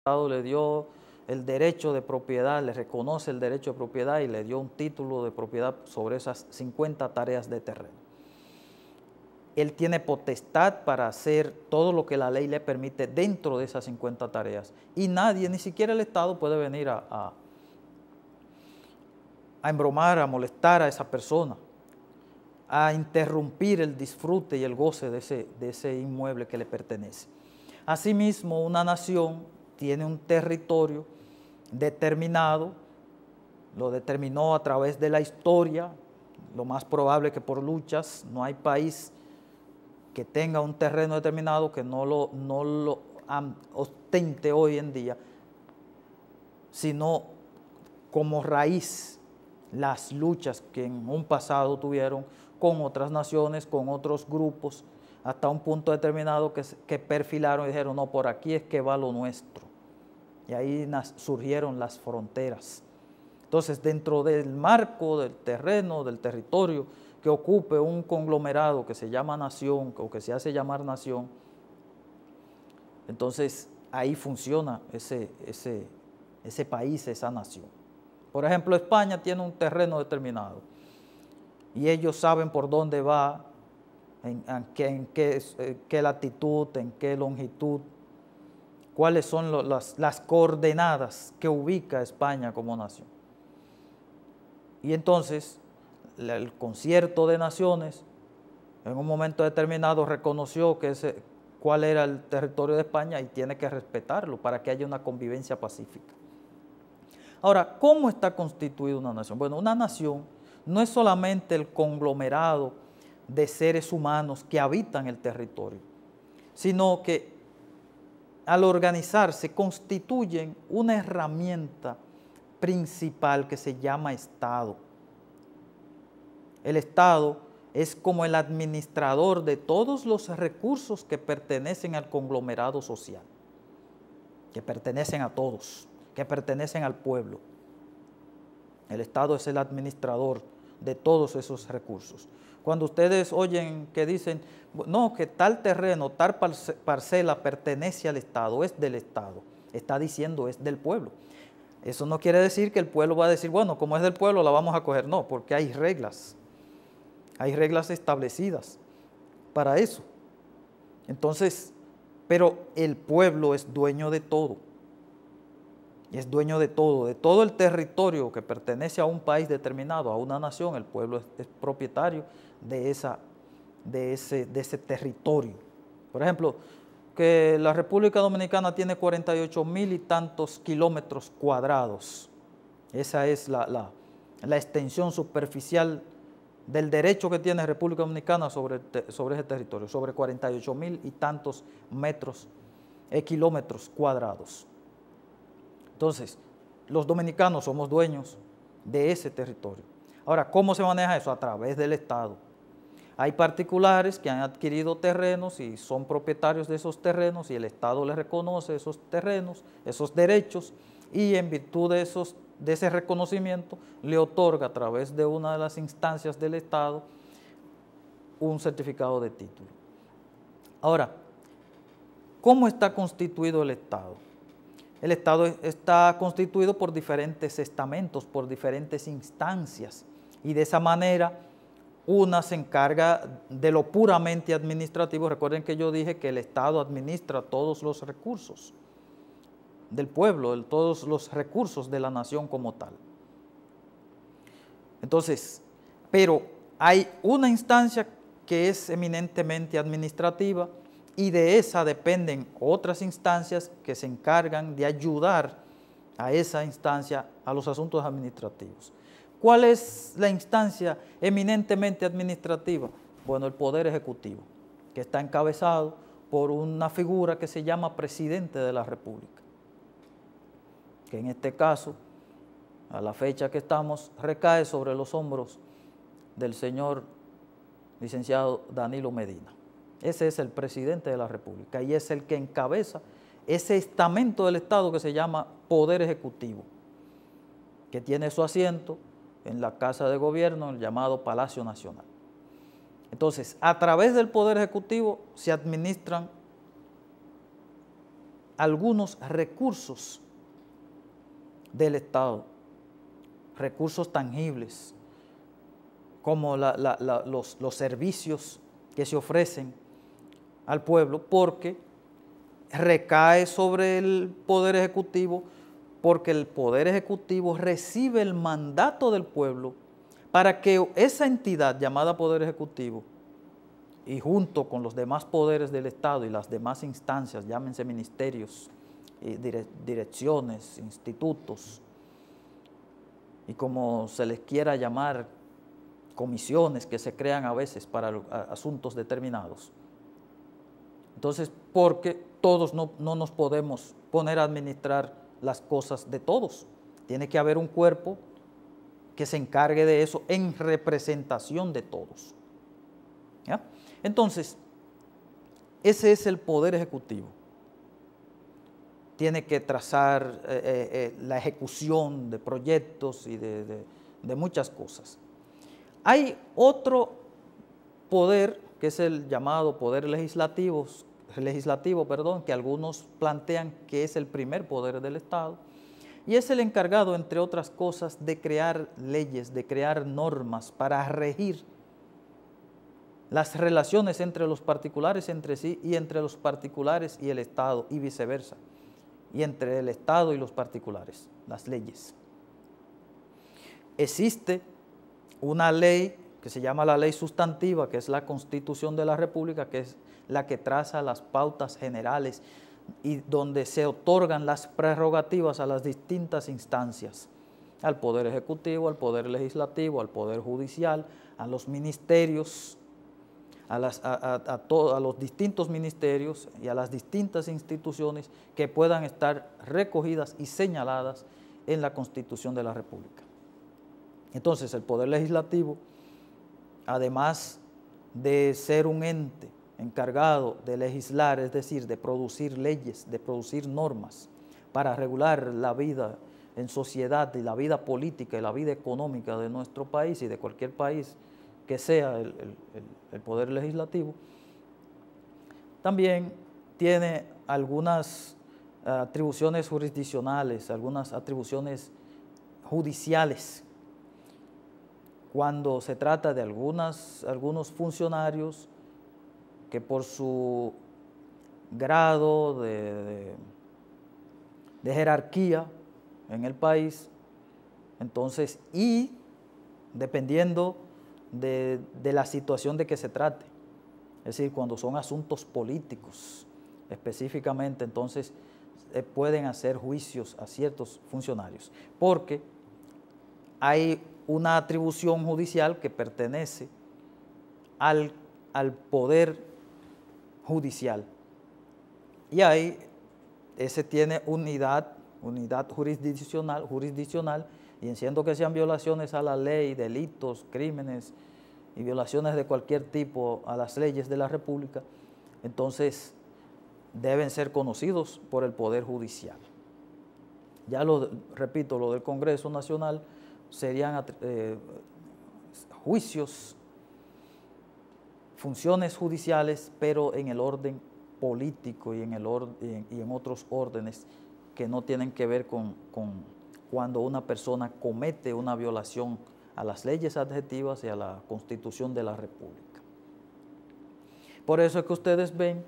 Estado le dio el derecho de propiedad, le reconoce el derecho de propiedad y le dio un título de propiedad sobre esas 50 tareas de terreno. Él tiene potestad para hacer todo lo que la ley le permite dentro de esas 50 tareas. Y nadie, ni siquiera el Estado, puede venir a embromar, a molestar a esa persona, a interrumpir el disfrute y el goce de ese inmueble que le pertenece. Asimismo, una nación tiene un territorio determinado, lo determinó a través de la historia, lo más probable que por luchas. No hay país que tenga un terreno determinado que no lo ostente hoy en día, sino como raíz las luchas que en un pasado tuvieron con otras naciones, con otros grupos, hasta un punto determinado que perfilaron y dijeron, no, por aquí es que va lo nuestro. Y ahí surgieron las fronteras. Entonces, dentro del marco del terreno, del territorio que ocupe un conglomerado que se llama nación o que se hace llamar nación, entonces ahí funciona ese país, esa nación. Por ejemplo, España tiene un terreno determinado y ellos saben por dónde va, en qué latitud, en qué longitud, cuáles son las coordenadas que ubica España como nación. Y entonces el Concierto de Naciones en un momento determinado reconoció cuál era el territorio de España y tiene que respetarlo para que haya una convivencia pacífica. Ahora, ¿cómo está constituida una nación? Bueno, una nación no es solamente el conglomerado de seres humanos que habitan el territorio, sino que al organizarse constituyen una herramienta principal que se llama Estado. El Estado es como el administrador de todos los recursos que pertenecen al conglomerado social, que pertenecen a todos, que pertenecen al pueblo. El Estado es el administrador de todos esos recursos. Cuando ustedes oyen que dicen, no, que tal terreno, tal parcela pertenece al Estado, es del Estado, está diciendo es del pueblo. Eso no quiere decir que el pueblo va a decir, bueno, como es del pueblo la vamos a coger, no, porque hay reglas establecidas para eso. Entonces, pero el pueblo es dueño de todo. Es dueño de todo el territorio que pertenece a un país determinado, a una nación. El pueblo es propietario de ese territorio. Por ejemplo, que la República Dominicana tiene 48,000 y tantos kilómetros cuadrados. Esa es la extensión superficial del derecho que tiene República Dominicana sobre ese territorio, sobre 48,000 y tantos kilómetros cuadrados. Entonces, los dominicanos somos dueños de ese territorio. Ahora, ¿cómo se maneja eso? A través del Estado. Hay particulares que han adquirido terrenos y son propietarios de esos terrenos y el Estado les reconoce esos terrenos, esos derechos, y en virtud de ese reconocimiento le otorga a través de una de las instancias del Estado un certificado de título. Ahora, ¿cómo está constituido el Estado? El Estado está constituido por diferentes estamentos, por diferentes instancias, y de esa manera una se encarga de lo puramente administrativo. Recuerden que yo dije que el Estado administra todos los recursos del pueblo, todos los recursos de la nación como tal. Entonces, pero hay una instancia que es eminentemente administrativa y de esa dependen otras instancias que se encargan de ayudar a esa instancia a los asuntos administrativos. ¿Cuál es la instancia eminentemente administrativa? Bueno, el Poder Ejecutivo, que está encabezado por una figura que se llama Presidente de la República, que en este caso, a la fecha que estamos, recae sobre los hombros del señor licenciado Danilo Medina. Ese es el Presidente de la República y es el que encabeza ese estamento del Estado que se llama Poder Ejecutivo, que tiene su asiento en la Casa de Gobierno, el llamado Palacio Nacional. Entonces, a través del Poder Ejecutivo se administran algunos recursos del Estado, recursos tangibles, como los servicios que se ofrecen al pueblo, porque recae sobre el Poder Ejecutivo, porque el Poder Ejecutivo recibe el mandato del pueblo para que esa entidad llamada Poder Ejecutivo, y junto con los demás poderes del Estado y las demás instancias, llámense ministerios, direcciones, institutos, y como se les quiera llamar, comisiones que se crean a veces para asuntos determinados. Entonces, porque todos no nos podemos poner a administrar las cosas de todos. Tiene que haber un cuerpo que se encargue de eso en representación de todos. ¿Ya? Entonces, ese es el Poder Ejecutivo. Tiene que trazar la ejecución de proyectos y de muchas cosas. Hay otro poder, que es el llamado poder legislativo, que algunos plantean que es el primer poder del Estado, y es el encargado, entre otras cosas, de crear leyes, de crear normas para regir las relaciones entre los particulares entre sí y entre los particulares y el Estado y viceversa, y entre el Estado y los particulares, las leyes. Existe una ley que se llama la ley sustantiva, que es la Constitución de la República, que es la que traza las pautas generales y donde se otorgan las prerrogativas a las distintas instancias, al Poder Ejecutivo, al Poder Legislativo, al Poder Judicial, a los ministerios, a los distintos ministerios y a las distintas instituciones que puedan estar recogidas y señaladas en la Constitución de la República. Entonces, el Poder Legislativo, además de ser un ente encargado de legislar, es decir, de producir leyes, de producir normas para regular la vida en sociedad y la vida política y la vida económica de nuestro país y de cualquier país que sea el Poder Legislativo, también tiene algunas atribuciones jurisdiccionales, algunas atribuciones judiciales, cuando se trata de algunos funcionarios que por su grado de jerarquía en el país, entonces, y dependiendo de la situación de que se trate, es decir, cuando son asuntos políticos específicamente, entonces pueden hacer juicios a ciertos funcionarios, porque hay una atribución judicial que pertenece al Poder Judicial, y ahí ese tiene unidad jurisdiccional, y en siendo que sean violaciones a la ley, delitos, crímenes y violaciones de cualquier tipo a las leyes de la República, entonces deben ser conocidos por el Poder Judicial. Ya repito, lo del Congreso Nacional serían juicios, funciones judiciales, pero en el orden político y en otros órdenes que no tienen que ver con cuando una persona comete una violación a las leyes adjetivas y a la Constitución de la República. Por eso es que ustedes ven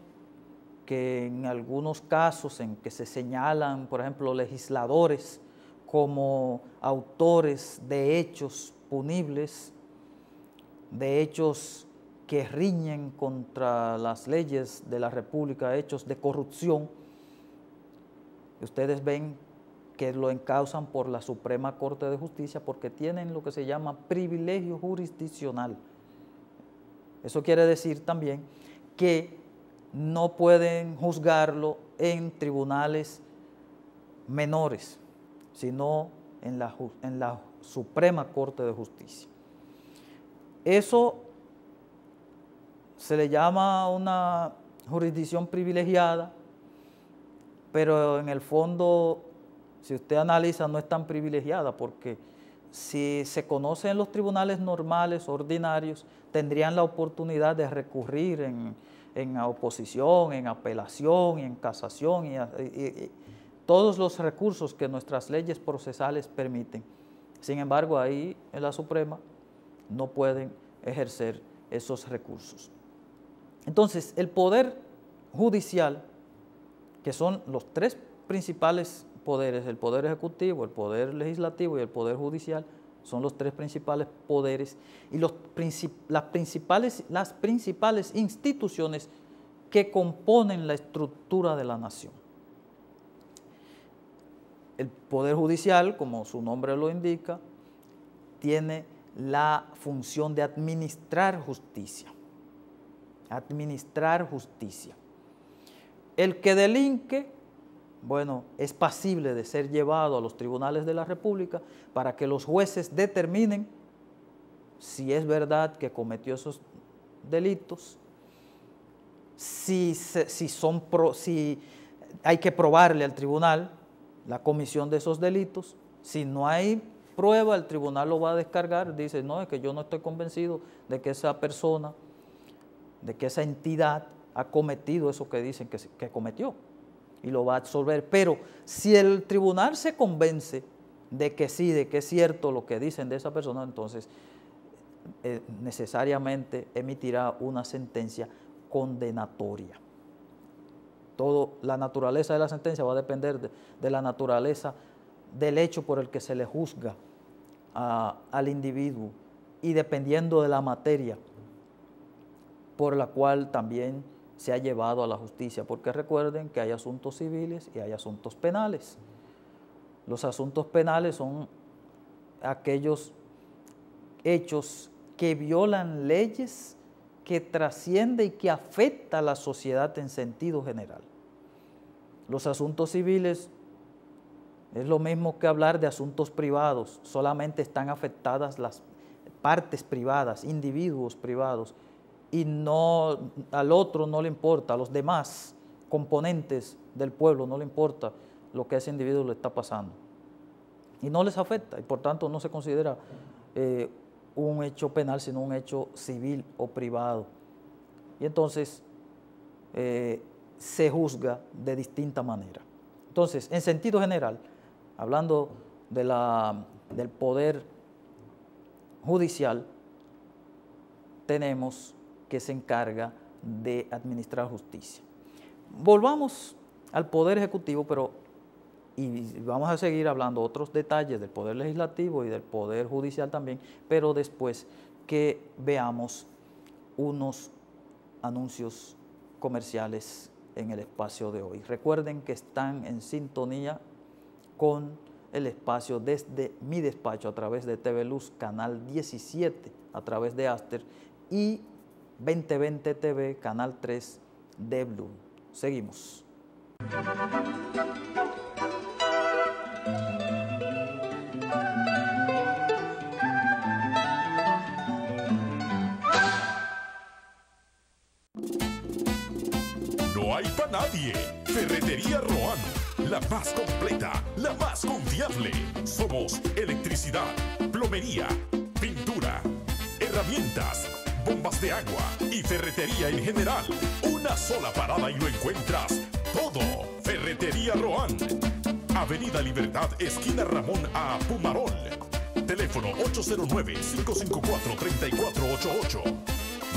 que en algunos casos en que se señalan, por ejemplo, legisladores como autores de hechos punibles, de hechos que riñen contra las leyes de la República, hechos de corrupción, ustedes ven que lo encausan por la Suprema Corte de Justicia porque tienen lo que se llama privilegio jurisdiccional. Eso quiere decir también que no pueden juzgarlo en tribunales menores, sino en la Suprema Corte de Justicia. Eso se le llama una jurisdicción privilegiada, pero en el fondo, si usted analiza, no es tan privilegiada, porque si se conoce en los tribunales normales, ordinarios, tendrían la oportunidad de recurrir en oposición, en apelación, y en casación, y todos los recursos que nuestras leyes procesales permiten. Sin embargo, ahí en la Suprema no pueden ejercer esos recursos. Entonces, el Poder Judicial, que son los tres principales poderes, el Poder Ejecutivo, el Poder Legislativo y el Poder Judicial, son los tres principales poderes y las principales instituciones que componen la estructura de la nación. El Poder Judicial, como su nombre lo indica, tiene la función de administrar justicia. Administrar justicia. El que delinque, bueno, es pasible de ser llevado a los tribunales de la República para que los jueces determinen si es verdad que cometió esos delitos, si hay que probarle al tribunal la comisión de esos delitos. Si no hay prueba, el tribunal lo va a descargar, dice, no, es que yo no estoy convencido de que esa persona, de que esa entidad ha cometido eso que dicen que cometió, y lo va a absolver. Pero si el tribunal se convence de que sí, de que es cierto lo que dicen de esa persona, entonces necesariamente emitirá una sentencia condenatoria. La naturaleza de la sentencia va a depender de la naturaleza del hecho por el que se le juzga al individuo, y dependiendo de la materia por la cual también se ha llevado a la justicia, porque recuerden que hay asuntos civiles y hay asuntos penales. Los asuntos penales son aquellos hechos que violan leyes, que trasciende y que afecta a la sociedad en sentido general. Los asuntos civiles es lo mismo que hablar de asuntos privados, solamente están afectadas las partes privadas, individuos privados, y no, al otro no le importa, a los demás componentes del pueblo no le importa lo que a ese individuo le está pasando. Y no les afecta, y por tanto no se considera un hecho penal, sino un hecho civil o privado. Y entonces se juzga de distinta manera. Entonces, en sentido general, hablando del poder judicial, tenemos que se encarga de administrar justicia. Volvamos al Poder Ejecutivo, y vamos a seguir hablando otros detalles del Poder Legislativo y del Poder Judicial también, pero después que veamos unos anuncios comerciales en el espacio de hoy. Recuerden que están en sintonía con el espacio desde mi despacho a través de TV Luz, Canal 17, a través de Aster, y 2020 TV, Canal 3 de Blue. Seguimos. No hay para nadie. Ferretería Roan, la más completa, la más confiable. Somos electricidad, plomería, pintura, herramientas, bombas de agua y ferretería en general. Una sola parada y lo encuentras todo. Ferretería Roan. Avenida Libertad, esquina Ramón A. Pumarol. Teléfono 809-554-3488.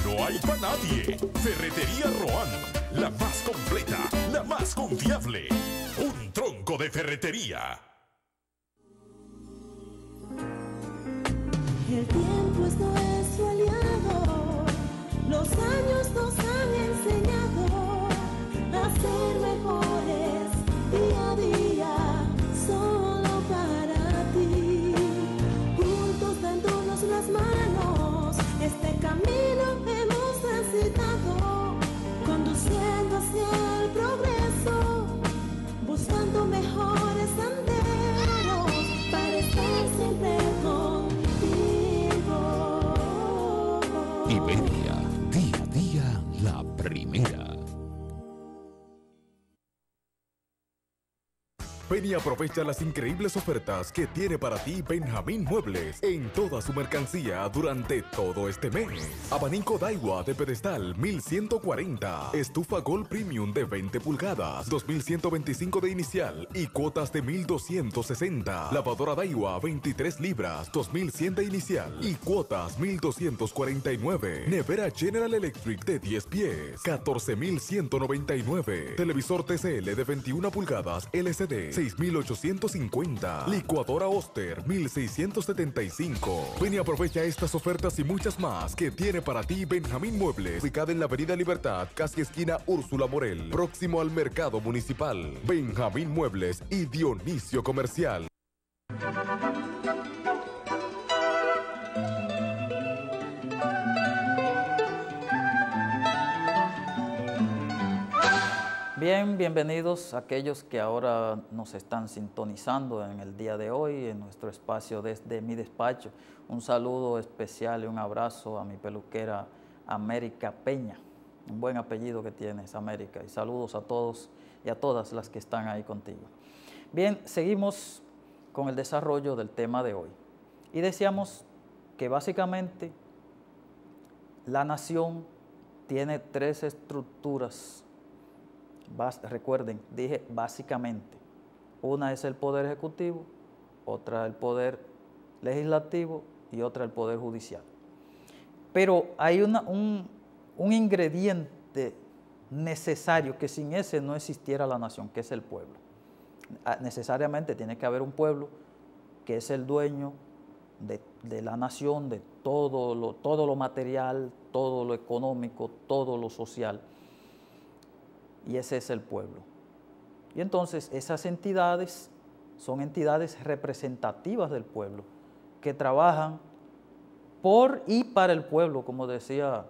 No hay para nadie. Ferretería Roan, la más completa, la más confiable. Un tronco de ferretería. El tiempo es nuestro aliado, los años nos han enseñado a ser mejores día a día, solo para ti. Juntos dándonos las manos, este camino hemos transitado, conduciendo hacia el progreso, buscando mejores senderos para estar siempre contigo. Ven y aprovecha las increíbles ofertas que tiene para ti Benjamín Muebles en toda su mercancía durante todo este mes. Abanico Daiwa de pedestal 1140. Estufa Gold Premium de 20 pulgadas, 2125 de inicial y cuotas de 1260. Lavadora Daiwa 23 libras, 2100 de inicial y cuotas 1249. Nevera General Electric de 10 pies, 14199. Televisor TCL de 21 pulgadas LCD, 6850. Licuadora Oster, 1675. Ven y aprovecha estas ofertas y muchas más que tiene para ti Benjamín Muebles, ubicada en la Avenida Libertad, casi esquina Úrsula Morel, próximo al Mercado Municipal. Benjamín Muebles y Dionisio Comercial. Bien, bienvenidos a aquellos que ahora nos están sintonizando en el día de hoy en nuestro espacio desde mi despacho. Un saludo especial y un abrazo a mi peluquera América Peña. Un buen apellido que tienes, América. Y saludos a todos y a todas las que están ahí contigo. Bien, seguimos con el desarrollo del tema de hoy. Y decíamos que básicamente la nación tiene tres estructuras. Recuerden, dije básicamente. Una es el Poder Ejecutivo, otra el Poder Legislativo y otra el Poder Judicial. Pero hay un ingrediente necesario que sin ese no existiera la nación, que es el pueblo. Necesariamente tiene que haber un pueblo que es el dueño de la nación, de todo lo material, todo lo económico, todo lo social. Y ese es el pueblo. Y entonces esas entidades son entidades representativas del pueblo, que trabajan por y para el pueblo, como decía,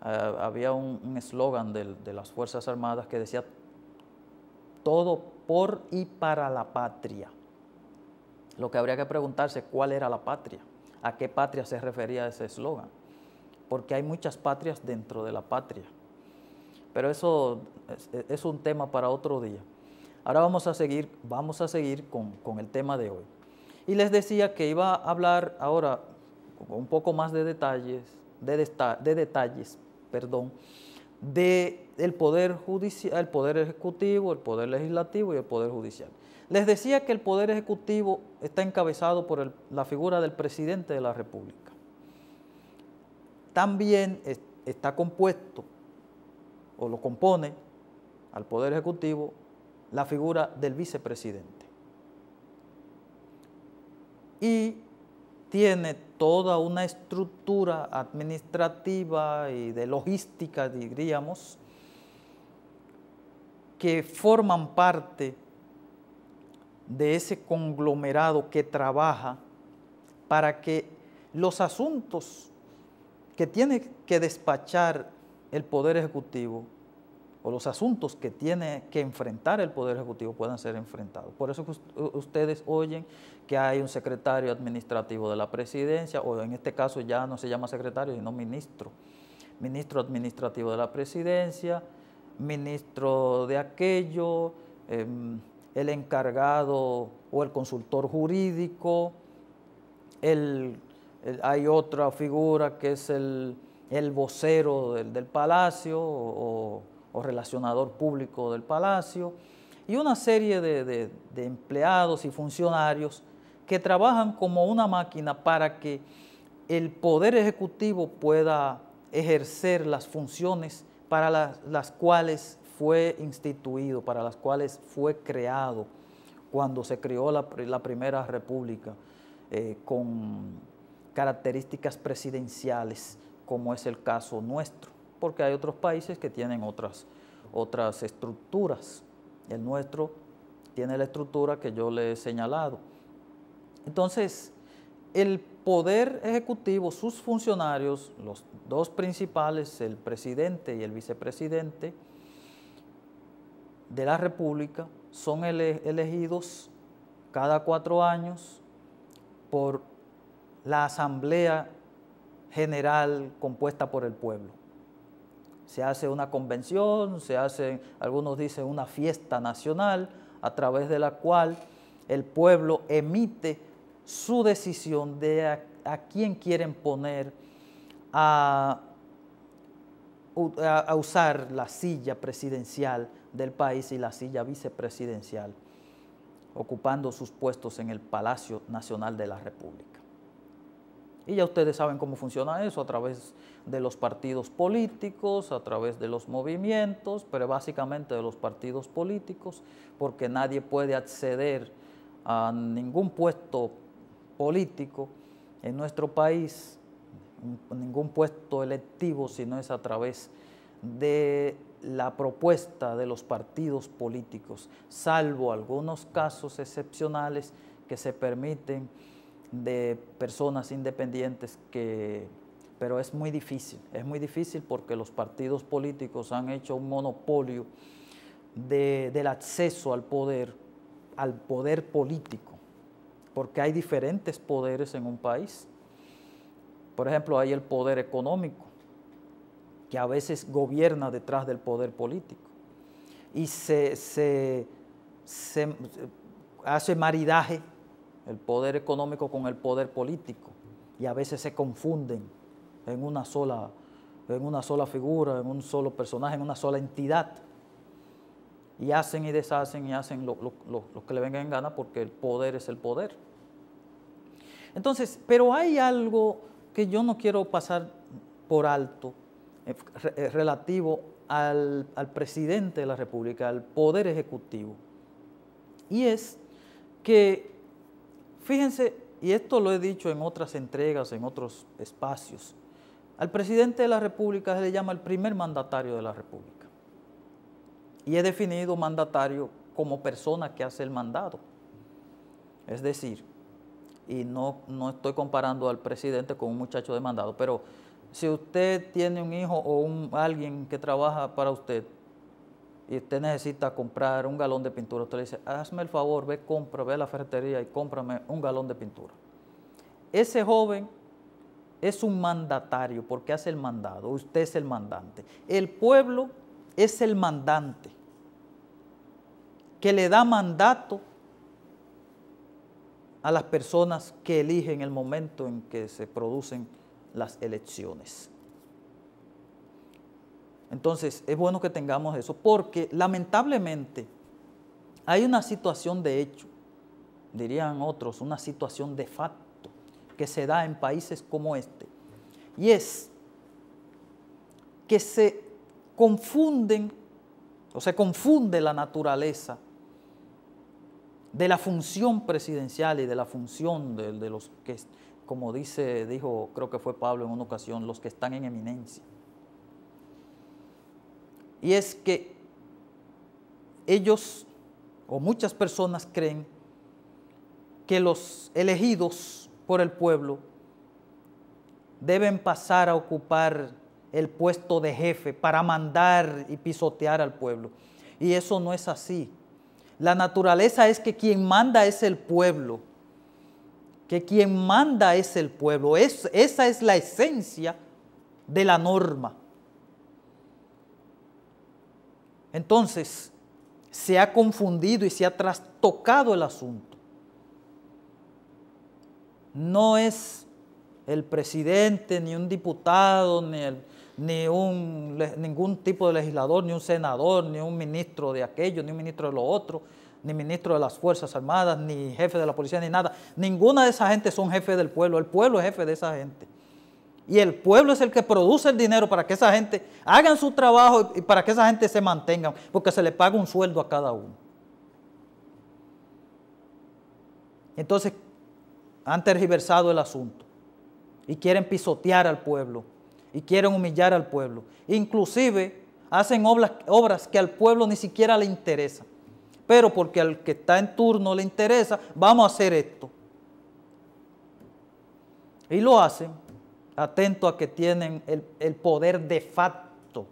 había un eslogan de las Fuerzas Armadas que decía, todo por y para la patria. Lo que habría que preguntarse, ¿cuál era la patria? ¿A qué patria se refería ese eslogan? Porque hay muchas patrias dentro de la patria. Pero eso es un tema para otro día. Ahora vamos a seguir con el tema de hoy. Y les decía que iba a hablar ahora un poco más de detalles, del Poder Judicial, el Poder Ejecutivo, el Poder Legislativo y el Poder Judicial. Les decía que el Poder Ejecutivo está encabezado por la figura del Presidente de la República. También está compuesto o lo compone al Poder Ejecutivo la figura del vicepresidente. Y tiene toda una estructura administrativa y de logística, diríamos, que forman parte de ese conglomerado que trabaja para que los asuntos que tiene que despachar el Poder Ejecutivo o los asuntos que tiene que enfrentar el Poder Ejecutivo puedan ser enfrentados. Por eso que ustedes oyen que hay un secretario administrativo de la presidencia, o en este caso ya no se llama secretario, sino ministro. Ministro administrativo de la presidencia, ministro de aquello, el encargado o el consultor jurídico, hay otra figura que es el vocero del palacio o relacionador público del palacio, y una serie de empleados y funcionarios que trabajan como una máquina para que el Poder Ejecutivo pueda ejercer las funciones para las cuales fue instituido, para las cuales fue creado cuando se creó la Primera República, con características presidenciales, como es el caso nuestro, porque hay otros países que tienen otras estructuras. El nuestro tiene la estructura que yo le he señalado. Entonces, el Poder Ejecutivo, sus funcionarios, los dos principales, el presidente y el vicepresidente de la República, son elegidos cada 4 años por la Asamblea General compuesta por el pueblo. Se hace una convención, algunos dicen una fiesta nacional, a través de la cual el pueblo emite su decisión de a quién quieren poner a usar la silla presidencial del país y la silla vicepresidencial, ocupando sus puestos en el Palacio Nacional de la República. Y ya ustedes saben cómo funciona eso, a través de los partidos políticos, a través de los movimientos, pero básicamente de los partidos políticos, porque nadie puede acceder a ningún puesto político en nuestro país, ningún puesto electivo, si no es a través de la propuesta de los partidos políticos, salvo algunos casos excepcionales que se permiten de personas independientes, pero es muy difícil porque los partidos políticos han hecho un monopolio del acceso al poder político, porque hay diferentes poderes en un país. Por ejemplo, hay el poder económico, que a veces gobierna detrás del poder político, y se hace maridaje el poder económico con el poder político, y a veces se confunden en una sola figura, en un solo personaje, en una sola entidad, y hacen y deshacen y hacen lo que le venga en gana, porque el poder es el poder. Entonces, pero hay algo que yo no quiero pasar por alto relativo al presidente de la República, al poder ejecutivo, y es que, fíjense, y esto lo he dicho en otras entregas, en otros espacios, al presidente de la República se le llama el primer mandatario de la República, y he definido mandatario como persona que hace el mandado. Es decir, y no estoy comparando al presidente con un muchacho de mandado, pero si usted tiene un hijo o alguien que trabaja para usted y usted necesita comprar un galón de pintura, usted le dice, hazme el favor, ve a la ferretería y cómprame un galón de pintura. Ese joven es un mandatario porque hace el mandado, usted es el mandante. El pueblo es el mandante que le da mandato a las personas que eligen el momento en que se producen las elecciones. Entonces, es bueno que tengamos eso, porque lamentablemente hay una situación de hecho, dirían otros, una situación de facto que se da en países como este, y es que se confunden, o se confunde la naturaleza de la función presidencial y de la función de los que, como dijo, creo que fue Pablo en una ocasión, los que están en eminencia. Y es que ellos, o muchas personas, creen que los elegidos por el pueblo deben pasar a ocupar el puesto de jefe para mandar y pisotear al pueblo. Y eso no es así. La naturaleza es que quien manda es el pueblo, que quien manda es el pueblo. Esa es la esencia de la norma. Entonces, se ha confundido y se ha trastocado el asunto. No es el presidente, ni un diputado, ningún tipo de legislador, ni un senador, ni un ministro de aquello, ni un ministro de lo otro, ni ministro de las Fuerzas Armadas, ni jefe de la policía, ni nada. Ninguna de esa gente son jefes del pueblo. El pueblo es jefe de esa gente. Y el pueblo es el que produce el dinero para que esa gente hagan su trabajo y para que esa gente se mantenga, porque se le paga un sueldo a cada uno. Entonces, han tergiversado el asunto y quieren pisotear al pueblo y quieren humillar al pueblo. Inclusive hacen obras que al pueblo ni siquiera le interesa, pero porque al que está en turno le interesa, vamos a hacer esto. Y lo hacen atento a que tienen el poder de facto.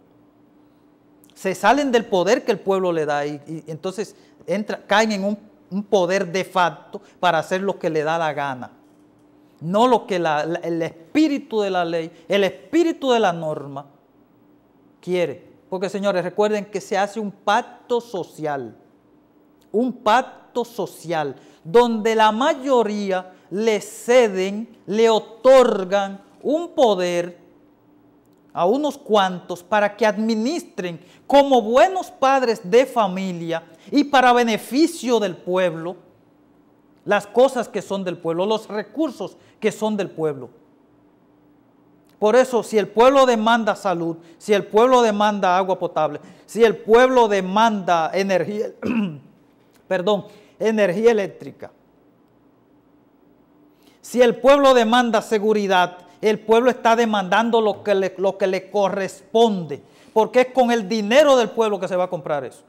Se salen del poder que el pueblo le da y entonces caen en un poder de facto para hacer lo que le da la gana. No lo que el espíritu de la ley, el espíritu de la norma quiere. Porque, señores, recuerden que se hace un pacto social. un pacto social donde la mayoría le ceden, le otorgan un poder a unos cuantos para que administren como buenos padres de familia y para beneficio del pueblo las cosas que son del pueblo, los recursos que son del pueblo. Por eso, si el pueblo demanda salud, si el pueblo demanda agua potable, si el pueblo demanda energía, energía eléctrica, si el pueblo demanda seguridad, el pueblo está demandando lo que le corresponde, porque es con el dinero del pueblo que se va a comprar eso.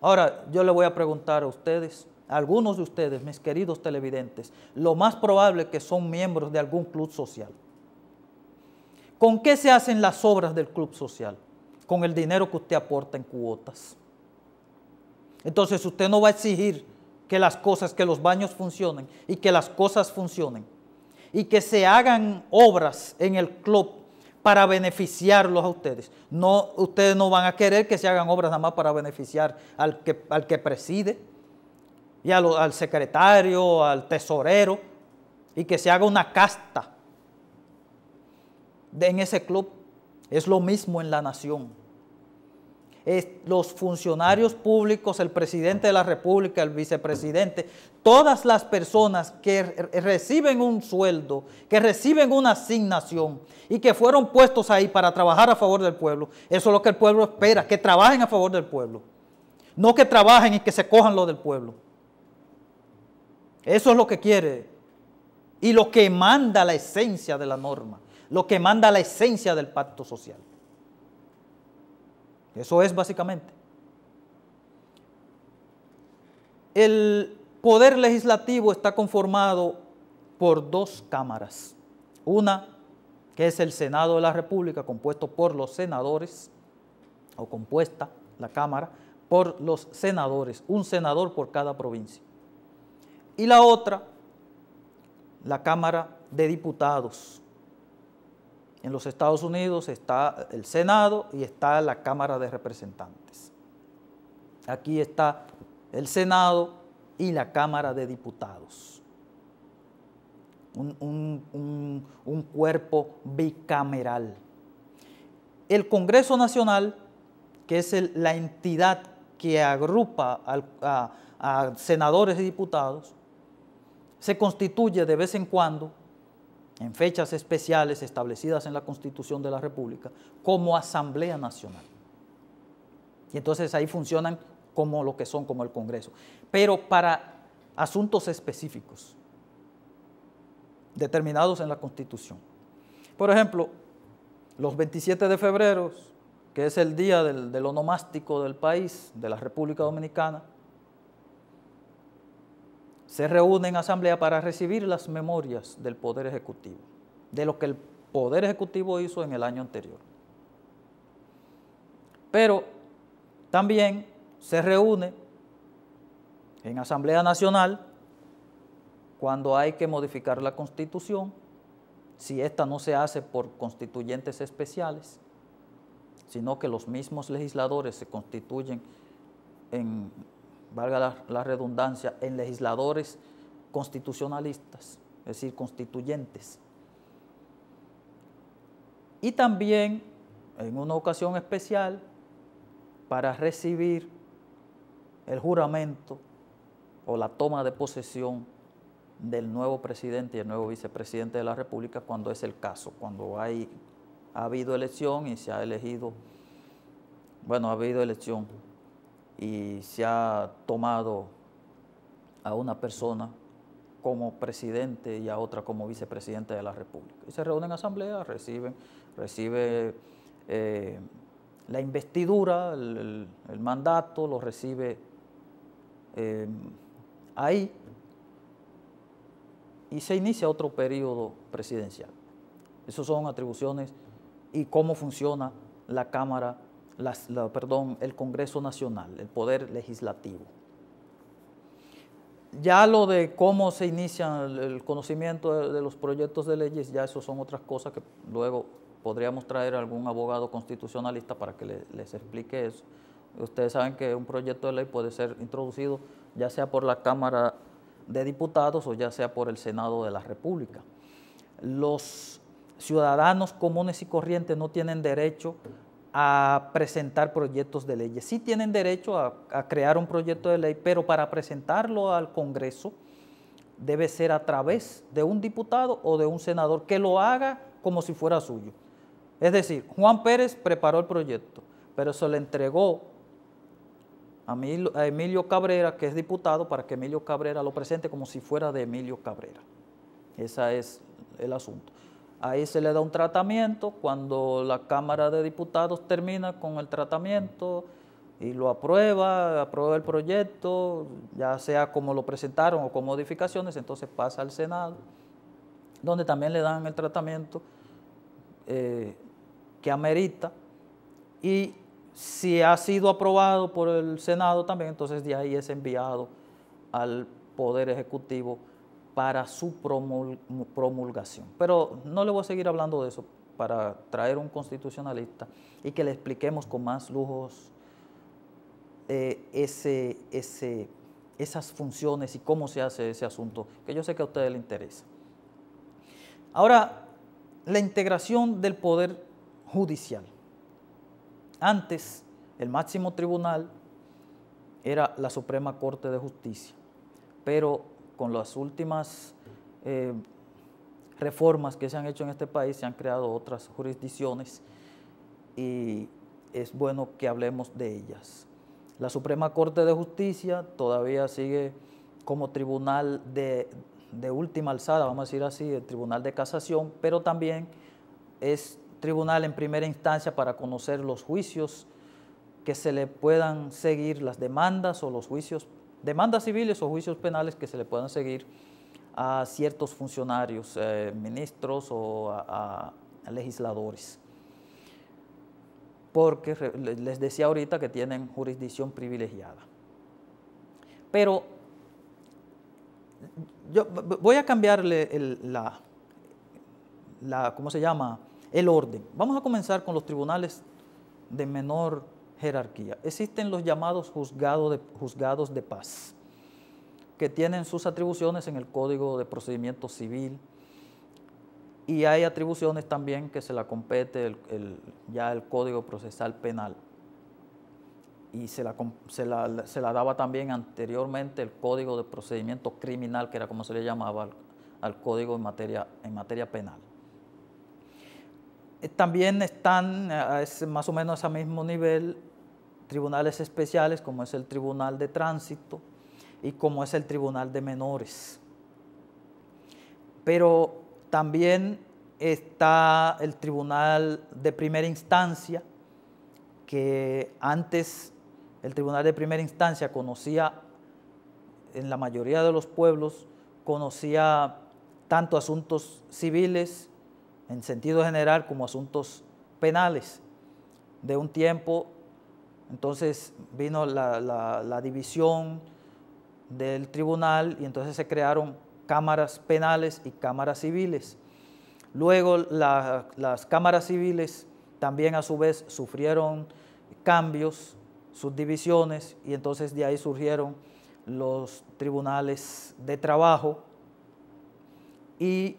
Ahora, yo le voy a preguntar a ustedes, a algunos de ustedes, mis queridos televidentes, lo más probable es que son miembros de algún club social. ¿Con qué se hacen las obras del club social? Con el dinero que usted aporta en cuotas. Entonces usted no va a exigir que los baños funcionen y que las cosas funcionen y que se hagan obras en el club para beneficiarlos a ustedes. No, ustedes no van a querer que se hagan obras nada más para beneficiar al que preside y al secretario, al tesorero, y que se haga una casta en ese club. Es lo mismo en la nación. Los funcionarios públicos, el presidente de la República, el vicepresidente, todas las personas que reciben un sueldo, que reciben una asignación y que fueron puestos ahí para trabajar a favor del pueblo, eso es lo que el pueblo espera, que trabajen a favor del pueblo, no que trabajen y que se cojan lo del pueblo. Eso es lo que quiere y lo que manda la esencia de la norma, lo que manda la esencia del pacto social. Eso es básicamente. El poder legislativo está conformado por dos cámaras. Una que es el Senado de la República, compuesto por los senadores, o compuesta la Cámara por los senadores, un senador por cada provincia. Y la otra, la Cámara de Diputados. En los Estados Unidos está el Senado y está la Cámara de Representantes. Aquí está el Senado y la Cámara de Diputados. Un cuerpo bicameral. El Congreso Nacional, que es la entidad que agrupa a senadores y diputados, se constituye de vez en cuando, en fechas especiales establecidas en la Constitución de la República, como Asamblea Nacional. Y entonces ahí funcionan como lo que son, como el Congreso, pero para asuntos específicos, determinados en la Constitución. Por ejemplo, los 27 de febrero, que es el día del onomástico del país, de la República Dominicana, se reúne en asamblea para recibir las memorias del Poder Ejecutivo, de lo que el Poder Ejecutivo hizo en el año anterior. Pero también se reúne en Asamblea Nacional cuando hay que modificar la Constitución, si esta no se hace por constituyentes especiales, sino que los mismos legisladores se constituyen en, valga la redundancia, en legisladores constitucionalistas, es decir, constituyentes. Y también, en una ocasión especial, para recibir el juramento o la toma de posesión del nuevo presidente y el nuevo vicepresidente de la República, cuando es el caso, cuando ha habido elección y se ha elegido, bueno, ha habido elección y se ha tomado a una persona como presidente y a otra como vicepresidente de la República. Y se reúnen en asamblea, recibe la investidura, el mandato, lo recibe ahí y se inicia otro periodo presidencial. Esas son atribuciones y cómo funciona la Cámara, el Congreso Nacional, el Poder Legislativo. Ya lo de cómo se inicia el conocimiento de los proyectos de leyes, ya eso son otras cosas que luego podríamos traer a algún abogado constitucionalista para que les explique eso, Ustedes saben que un proyecto de ley puede ser introducido ya sea por la Cámara de Diputados o ya sea por el Senado de la República. Los ciudadanos comunes y corrientes no tienen derecho a presentar proyectos de leyes. Sí tienen derecho a crear un proyecto de ley, pero para presentarlo al Congreso debe ser a través de un diputado o de un senador que lo haga como si fuera suyo. Es decir, Juan Pérez preparó el proyecto, pero se le entregó a Emilio Cabrera, que es diputado, para que Emilio Cabrera lo presente como si fuera de Emilio Cabrera. Ese es el asunto. Ahí se le da un tratamiento. Cuando la Cámara de Diputados termina con el tratamiento y lo aprueba el proyecto, ya sea como lo presentaron o con modificaciones, entonces pasa al Senado, donde también le dan el tratamiento que amerita, y si ha sido aprobado por el Senado también, entonces de ahí es enviado al Poder Ejecutivo para su promulgación. Pero no le voy a seguir hablando de eso para traer un constitucionalista y que le expliquemos con más lujos esas funciones y cómo se hace ese asunto, que yo sé que a ustedes les interesa. Ahora, la integración del Poder Judicial. Antes, el máximo tribunal era la Suprema Corte de Justicia, pero con las últimas reformas que se han hecho en este país se han creado otras jurisdicciones y es bueno que hablemos de ellas. La Suprema Corte de Justicia todavía sigue como tribunal de última alzada, vamos a decir así, el Tribunal de Casación, pero también es tribunal en primera instancia para conocer los juicios que se le puedan seguir, las demandas o los juicios, demandas civiles o juicios penales que se le puedan seguir a ciertos funcionarios, ministros o a legisladores. Porque les decía ahorita que tienen jurisdicción privilegiada. Pero yo voy a cambiarle ¿cómo se llama?, el orden. Vamos a comenzar con los tribunales de menor jerarquía. Existen los llamados juzgados de paz, que tienen sus atribuciones en el Código de Procedimiento Civil, y hay atribuciones también que se la compete ya el Código Procesal Penal, y se la daba también anteriormente el Código de Procedimiento Criminal, que era como se le llamaba al Código en materia penal. También están más o menos a mismo nivel tribunales especiales, como es el Tribunal de Tránsito y como es el Tribunal de Menores. Pero también está el Tribunal de Primera Instancia, que antes el Tribunal de Primera Instancia conocía, en la mayoría de los pueblos, conocía tanto asuntos civiles en sentido general como asuntos penales. De un tiempo, entonces vino la división del tribunal y entonces se crearon cámaras penales y cámaras civiles. Luego las cámaras civiles también a su vez sufrieron cambios, subdivisiones, y entonces de ahí surgieron los tribunales de trabajo y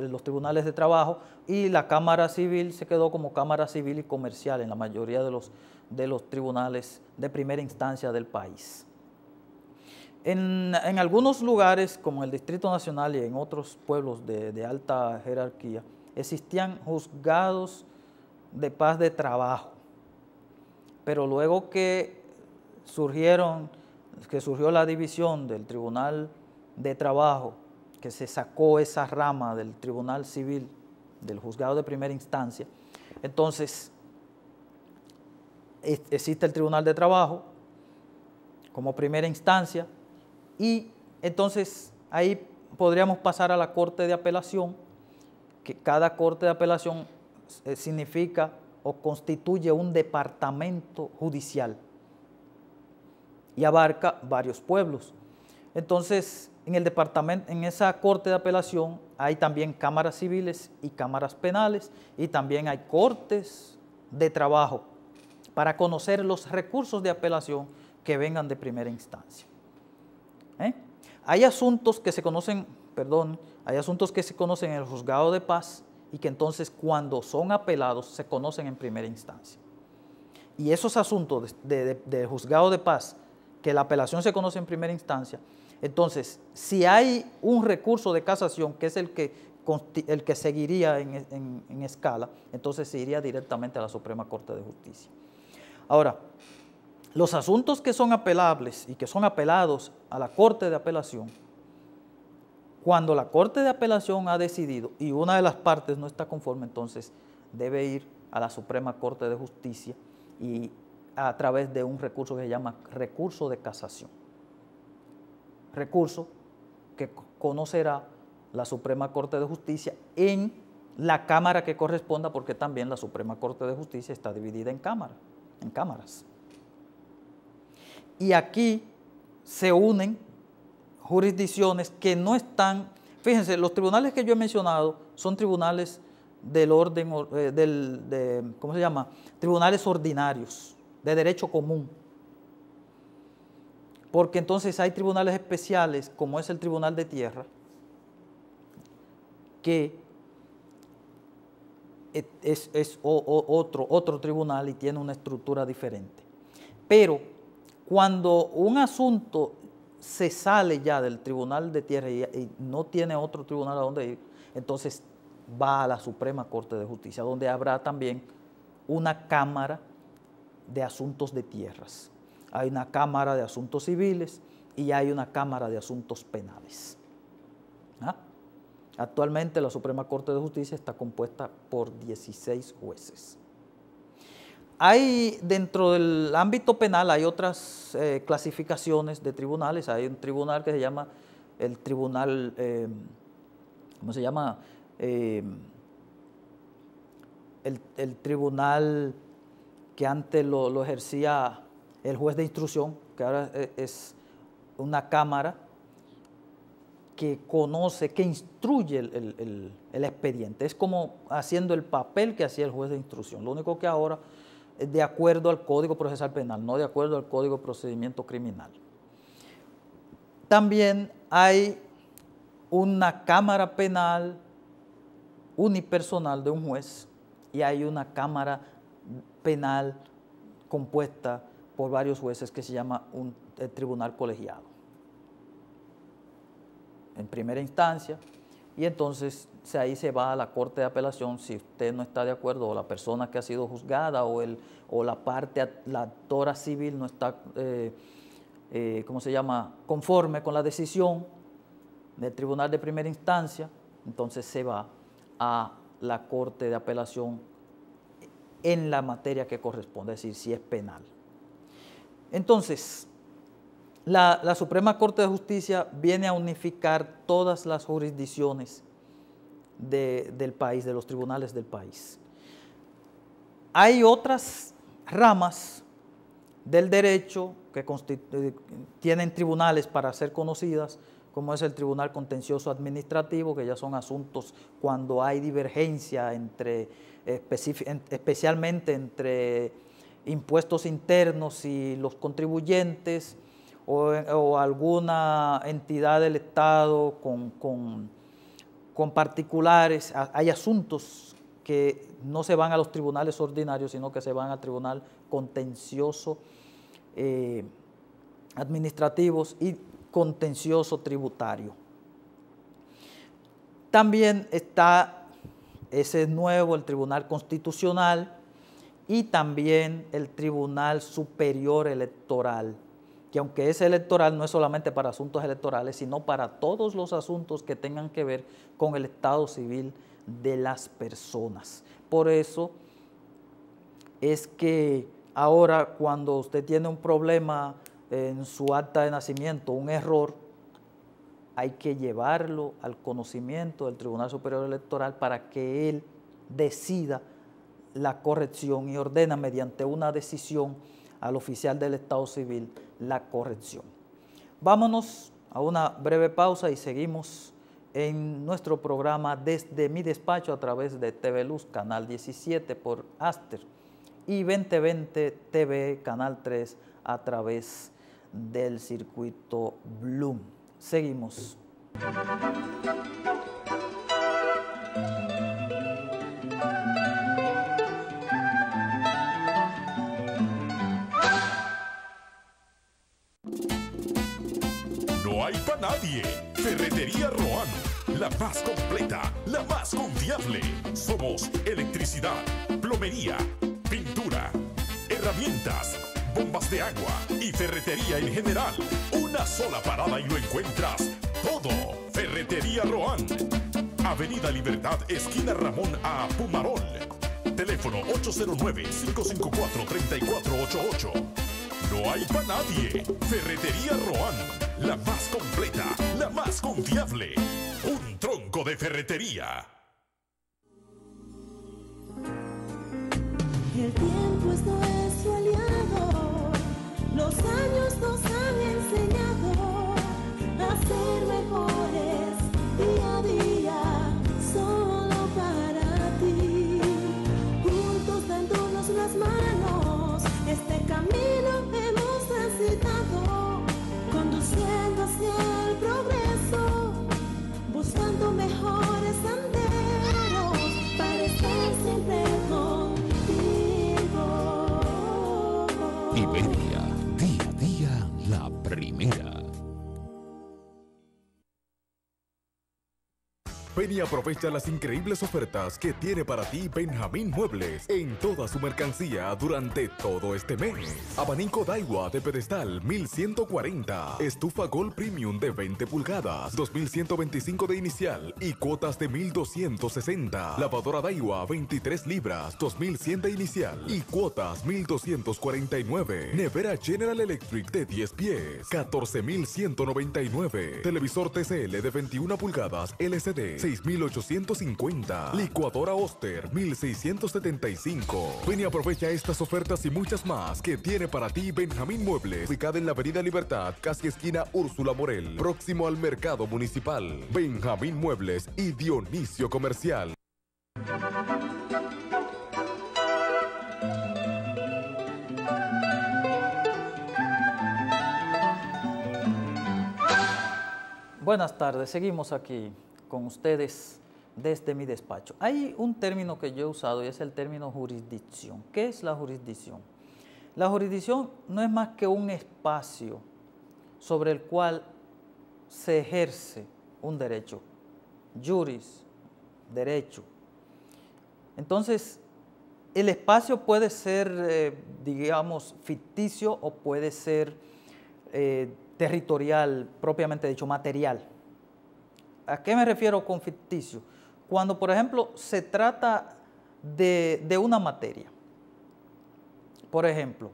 los tribunales de trabajo, y la Cámara Civil se quedó como Cámara Civil y Comercial en la mayoría de los tribunales de primera instancia del país. En algunos lugares, como el Distrito Nacional y en otros pueblos de alta jerarquía, existían juzgados de paz de trabajo, pero luego que surgió la división del Tribunal de Trabajo, que se sacó esa rama del Tribunal Civil, del juzgado de primera instancia, entonces existe el Tribunal de Trabajo como primera instancia, y entonces ahí podríamos pasar a la Corte de Apelación, que cada Corte de Apelación significa o constituye un departamento judicial y abarca varios pueblos. Entonces, en esa Corte de Apelación hay también cámaras civiles y cámaras penales, y también hay cortes de trabajo para conocer los recursos de apelación que vengan de primera instancia. Hay asuntos que se conocen, hay asuntos que se conocen en el juzgado de paz y que entonces cuando son apelados se conocen en primera instancia. Y esos asuntos de juzgado de paz, que la apelación se conoce en primera instancia, entonces si hay un recurso de casación, que es el que seguiría en escala, entonces se iría directamente a la Suprema Corte de Justicia. Ahora, los asuntos que son apelables y que son apelados a la Corte de Apelación, cuando la Corte de Apelación ha decidido y una de las partes no está conforme, entonces debe ir a la Suprema Corte de Justicia y a través de un recurso que se llama recurso de casación. Recurso que conocerá la Suprema Corte de Justicia en la Cámara que corresponda, porque también la Suprema Corte de Justicia está dividida en cámaras. Y aquí se unen jurisdicciones que no están, fíjense, los tribunales que yo he mencionado son tribunales del orden, ¿cómo se llama? Tribunales ordinarios, de derecho común. Porque entonces hay tribunales especiales, como es el Tribunal de Tierra, que es otro tribunal y tiene una estructura diferente. Pero cuando un asunto se sale ya del Tribunal de Tierra y no tiene otro tribunal a donde ir, entonces va a la Suprema Corte de Justicia, donde habrá también una Cámara de Asuntos de Tierras. Hay una Cámara de Asuntos Civiles y hay una Cámara de Asuntos Penales. Actualmente la Suprema Corte de Justicia está compuesta por 16 jueces. Hay, dentro del ámbito penal, hay otras clasificaciones de tribunales. Hay un tribunal que se llama el tribunal, ¿cómo se llama? El tribunal que antes lo ejercía el juez de instrucción, que ahora es una cámara que conoce, que instruye el expediente. Es como haciendo el papel que hacía el juez de instrucción. Lo único que ahora es de acuerdo al Código Procesal Penal, no de acuerdo al Código de Procedimiento Criminal. También hay una cámara penal unipersonal de un juez y hay una cámara penal compuesta por varios jueces que se llama el tribunal colegiado. En primera instancia, y entonces ahí se va a la Corte de Apelación si usted no está de acuerdo, o la persona que ha sido juzgada o la parte, la actora civil no está, ¿cómo se llama?, conforme con la decisión del tribunal de primera instancia, entonces se va a la Corte de Apelación en la materia que corresponde, es decir, si es penal. Entonces, la Suprema Corte de Justicia viene a unificar todas las jurisdicciones del país, de los tribunales del país. Hay otras ramas del derecho que tienen tribunales para ser conocidas, como es el Tribunal Contencioso Administrativo, que ya son asuntos cuando hay divergencia especialmente entre impuestos internos y los contribuyentes, o alguna entidad del Estado con particulares. Hay asuntos que no se van a los tribunales ordinarios, sino que se van al Tribunal Contencioso Administrativos y Contencioso Tributario. También está, ese es nuevo, el Tribunal Constitucional y también el Tribunal Superior Electoral, que aunque es electoral, no es solamente para asuntos electorales, sino para todos los asuntos que tengan que ver con el estado civil de las personas. Por eso es que ahora cuando usted tiene un problema en su acta de nacimiento, un error, hay que llevarlo al conocimiento del Tribunal Superior Electoral para que él decida la corrección y ordena mediante una decisión al oficial del Estado Civil la corrección. Vámonos a una breve pausa y seguimos en nuestro programa desde mi despacho a través de TV Luz, Canal 17 por Aster y 2020 TV, Canal 3, a través del circuito Bloom. Seguimos. No hay para nadie. Ferretería Roan, la más completa, la más confiable. Somos electricidad, plomería, pintura, herramientas, bombas de agua y ferretería en general. Una sola parada y lo encuentras todo. Ferretería Roan. Avenida Libertad, esquina Ramón A. Pumarol. Teléfono 809-554-3488. No hay para nadie. Ferretería Roan, la más completa, la más confiable. Un tronco de ferretería. El tiempo es nuestro aliado, los años nos han enseñado a ser mejores día a día, solo para ti. Juntos dándonos las manos, este camino hemos transitado, conduciendo hacia el progreso, buscando mejores senderos para estar siempre contigo. Iberia, día a día, la primera. Ven y aprovecha las increíbles ofertas que tiene para ti Benjamín Muebles en toda su mercancía durante todo este mes. Abanico Daiwa de pedestal 1140, estufa Gold Premium de 20 pulgadas, 2125 de inicial y cuotas de 1260. Lavadora Daiwa 23 libras, 2100 de inicial y cuotas 1249. Nevera General Electric de 10 pies, 14199. Televisor TCL de 21 pulgadas LCD 6,850. Licuadora Oster 1,675. Ven y aprovecha estas ofertas y muchas más que tiene para ti Benjamín Muebles, ubicada en la Avenida Libertad, casi esquina Úrsula Morel, próximo al Mercado Municipal. Benjamín Muebles y Dionisio Comercial. Buenas tardes, seguimos aquí con ustedes desde mi despacho. Hay un término que yo he usado y es el término jurisdicción. ¿Qué es la jurisdicción? La jurisdicción no es más que un espacio sobre el cual se ejerce un derecho. Juris, derecho. Entonces, el espacio puede ser, digamos, ficticio o puede ser territorial, propiamente dicho, material. ¿A qué me refiero con ficticio? Cuando, por ejemplo, se trata de una materia. Por ejemplo,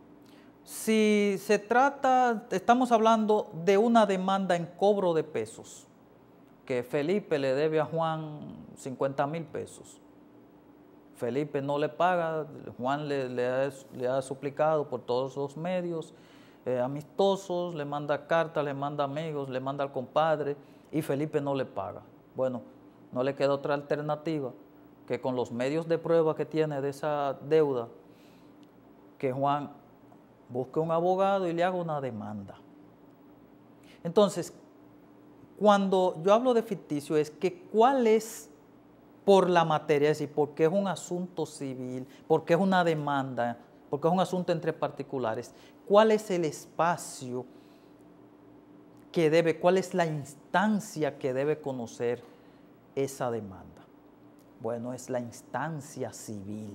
si se trata, estamos hablando de una demanda en cobro de pesos, que Felipe le debe a Juan 50,000 pesos. Felipe no le paga, Juan le ha suplicado por todos los medios amistosos, le manda cartas, le manda amigos, le manda al compadre, y Felipe no le paga. Bueno, no le queda otra alternativa que con los medios de prueba que tiene de esa deuda, que Juan busque un abogado y le haga una demanda. Entonces, cuando yo hablo de ficticio es que cuál es por la materia, es decir, porque es un asunto civil, porque es una demanda, porque es un asunto entre particulares, cuál es el espacio que debe, cuál es la instancia que debe conocer esa demanda. Bueno, es la instancia civil.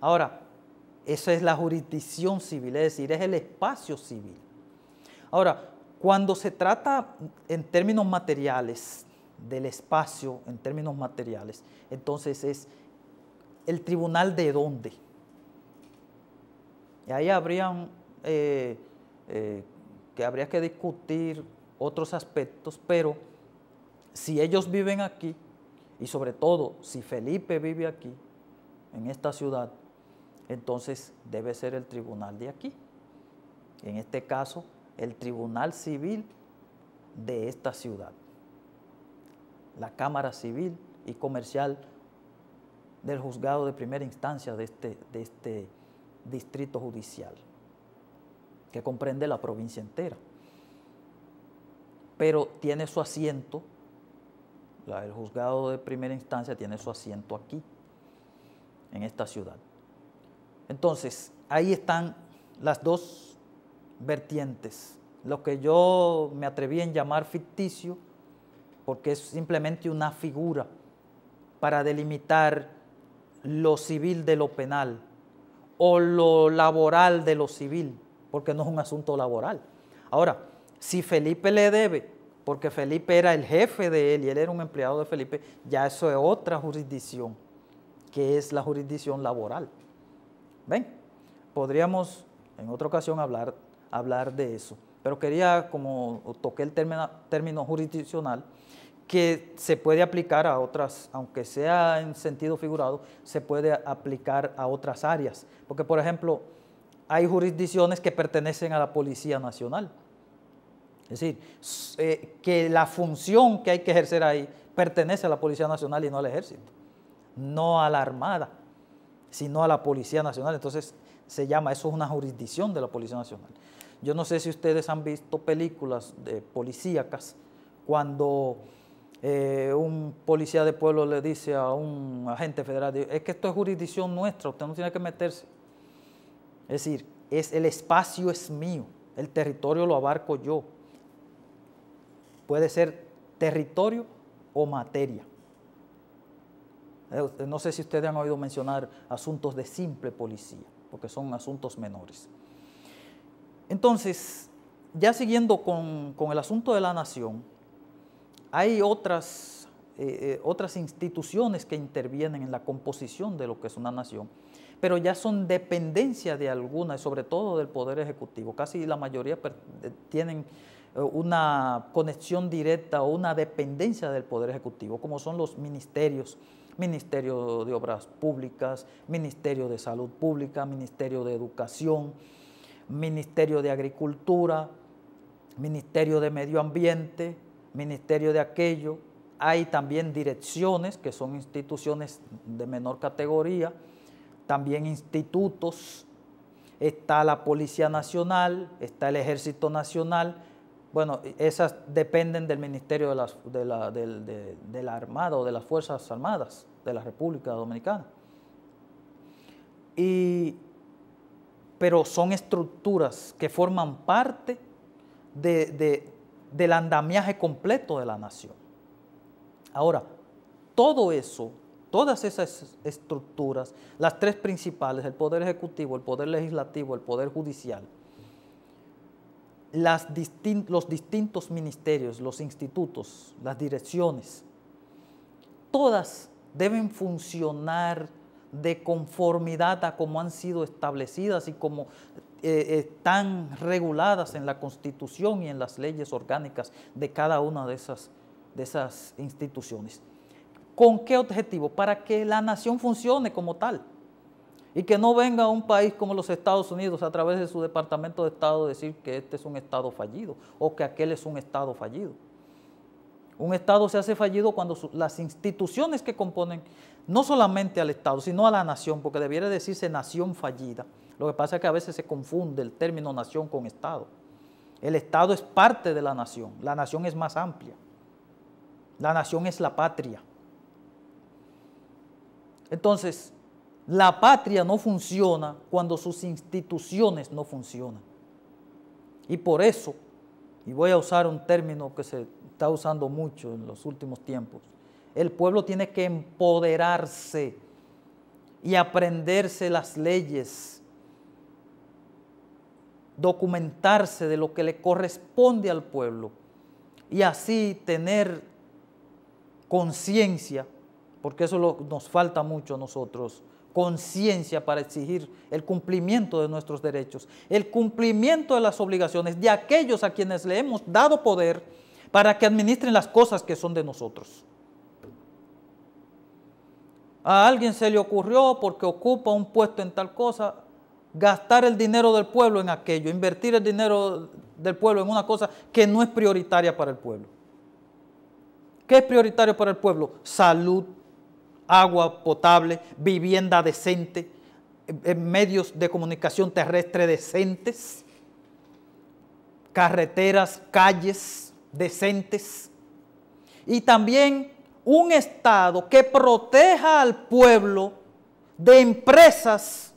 Ahora, esa es la jurisdicción civil, es decir, es el espacio civil. Ahora, cuando se trata en términos materiales, del espacio en términos materiales, entonces es el tribunal de dónde. Y ahí habrían que habría que discutir otros aspectos, pero si ellos viven aquí, y sobre todo si Felipe vive aquí, en esta ciudad, entonces debe ser el tribunal de aquí. En este caso, el Tribunal Civil de esta ciudad. La Cámara Civil y Comercial del juzgado de primera instancia de este distrito judicial, que comprende la provincia entera. Pero tiene su asiento, el juzgado de primera instancia tiene su asiento aquí, en esta ciudad. Entonces, ahí están las dos vertientes, lo que yo me atreví en llamar ficticio, porque es simplemente una figura para delimitar lo civil de lo penal, o lo laboral de lo civil, porque no es un asunto laboral. Ahora, si Felipe le debe, porque Felipe era el jefe de él y él era un empleado de Felipe, ya eso es otra jurisdicción, que es la jurisdicción laboral. ¿Ven? Podríamos en otra ocasión hablar de eso, pero quería, como toqué el término jurisdiccional, que se puede aplicar a otras, aunque sea en sentido figurado, se puede aplicar a otras áreas. Porque, por ejemplo, hay jurisdicciones que pertenecen a la Policía Nacional. Es decir, que la función que hay que ejercer ahí pertenece a la Policía Nacional y no al Ejército, no a la Armada, sino a la Policía Nacional. Entonces, eso es una jurisdicción de la Policía Nacional. Yo no sé si ustedes han visto películas policíacas cuando un policía de pueblo le dice a un agente federal, es que esto es jurisdicción nuestra, usted no tiene que meterse. Es decir, el espacio es mío, el territorio lo abarco yo. Puede ser territorio o materia. No sé si ustedes han oído mencionar asuntos de simple policía, porque son asuntos menores. Entonces, ya siguiendo con el asunto de la nación, hay otras instituciones que intervienen en la composición de lo que es una nación, pero ya son dependencia de alguna, y sobre todo del Poder Ejecutivo. Casi la mayoría tienen una conexión directa o una dependencia del Poder Ejecutivo, como son los ministerios, Ministerio de Obras Públicas, Ministerio de Salud Pública, Ministerio de Educación, Ministerio de Agricultura, Ministerio de Medio Ambiente, Ministerio de aquello. Hay también direcciones, que son instituciones de menor categoría, también institutos, está la Policía Nacional, está el Ejército Nacional. Bueno, esas dependen del Ministerio de la Armada o de las Fuerzas Armadas de la República Dominicana. Pero son estructuras que forman parte del andamiaje completo de la nación. Ahora, todo eso, todas esas estructuras, las tres principales, el Poder Ejecutivo, el Poder Legislativo, el Poder Judicial, los distintos ministerios, los institutos, las direcciones, todas deben funcionar de conformidad a cómo han sido establecidas y como están reguladas en la Constitución y en las leyes orgánicas de cada una de esas instituciones. ¿Con qué objetivo? Para que la nación funcione como tal y que no venga un país como los Estados Unidos a través de su Departamento de Estado a decir que este es un Estado fallido o que aquel es un Estado fallido. Un Estado se hace fallido cuando las instituciones que componen no solamente al Estado, sino a la nación, porque debiera decirse nación fallida. Lo que pasa es que a veces se confunde el término nación con Estado. El Estado es parte de la nación es más amplia. La nación es la patria. Entonces, la patria no funciona cuando sus instituciones no funcionan. Y por eso, y voy a usar un término que se está usando mucho en los últimos tiempos, el pueblo tiene que empoderarse y aprenderse las leyes, documentarse de lo que le corresponde al pueblo y así tener conciencia, porque eso nos falta mucho a nosotros, conciencia para exigir el cumplimiento de nuestros derechos, el cumplimiento de las obligaciones de aquellos a quienes le hemos dado poder para que administren las cosas que son de nosotros. A alguien se le ocurrió, porque ocupa un puesto en tal cosa, gastar el dinero del pueblo en aquello, invertir el dinero del pueblo en una cosa que no es prioritaria para el pueblo. ¿Qué es prioritario para el pueblo? Salud, agua potable, vivienda decente, medios de comunicación terrestre decentes, carreteras, calles decentes, y también un Estado que proteja al pueblo de empresas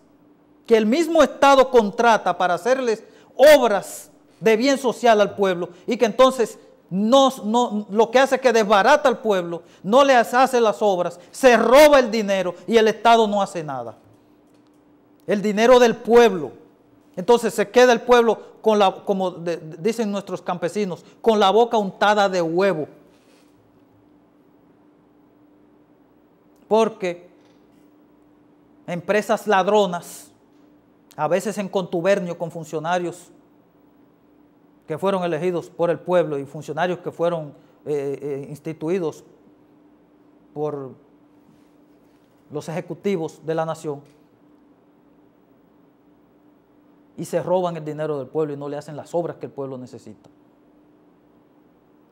que el mismo Estado contrata para hacerles obras de bien social al pueblo, y que entonces lo que hace es que desbarata al pueblo, no le hace las obras, se roba el dinero y el Estado no hace nada. El dinero del pueblo. Entonces se queda el pueblo con como dicen nuestros campesinos, con la boca untada de huevo. Porque empresas ladronas, a veces en contubernio con funcionarios que fueron elegidos por el pueblo y funcionarios que fueron instituidos por los ejecutivos de la nación, y se roban el dinero del pueblo y no le hacen las obras que el pueblo necesita.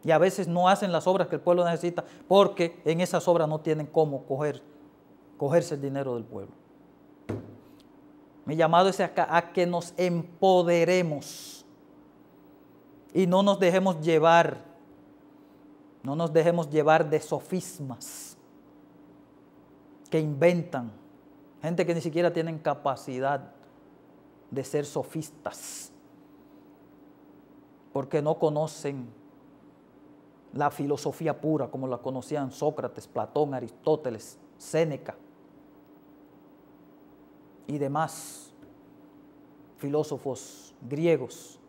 Y a veces no hacen las obras que el pueblo necesita porque en esas obras no tienen cómo cogerse el dinero del pueblo. Mi llamado es a que nos empoderemos y no nos dejemos llevar de sofismas que inventan, gente que ni siquiera tienen capacidad de ser sofistas, porque no conocen la filosofía pura como la conocían Sócrates, Platón, Aristóteles, Séneca y demás filósofos griegos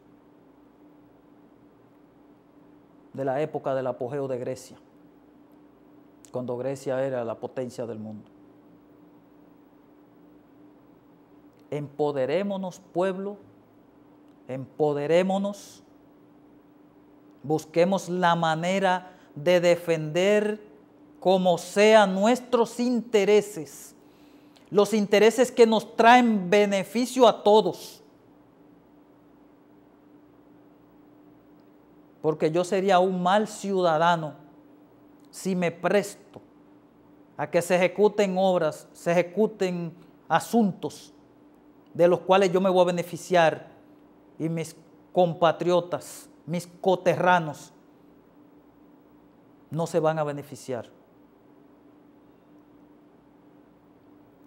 de la época del apogeo de Grecia, cuando Grecia era la potencia del mundo. Empoderémonos, pueblo, empoderémonos, busquemos la manera de defender como sea nuestros intereses, los intereses que nos traen beneficio a todos. Porque yo sería un mal ciudadano si me presto a que se ejecuten obras, se ejecuten asuntos de los cuales yo me voy a beneficiar y mis compatriotas, mis coterranos, no se van a beneficiar.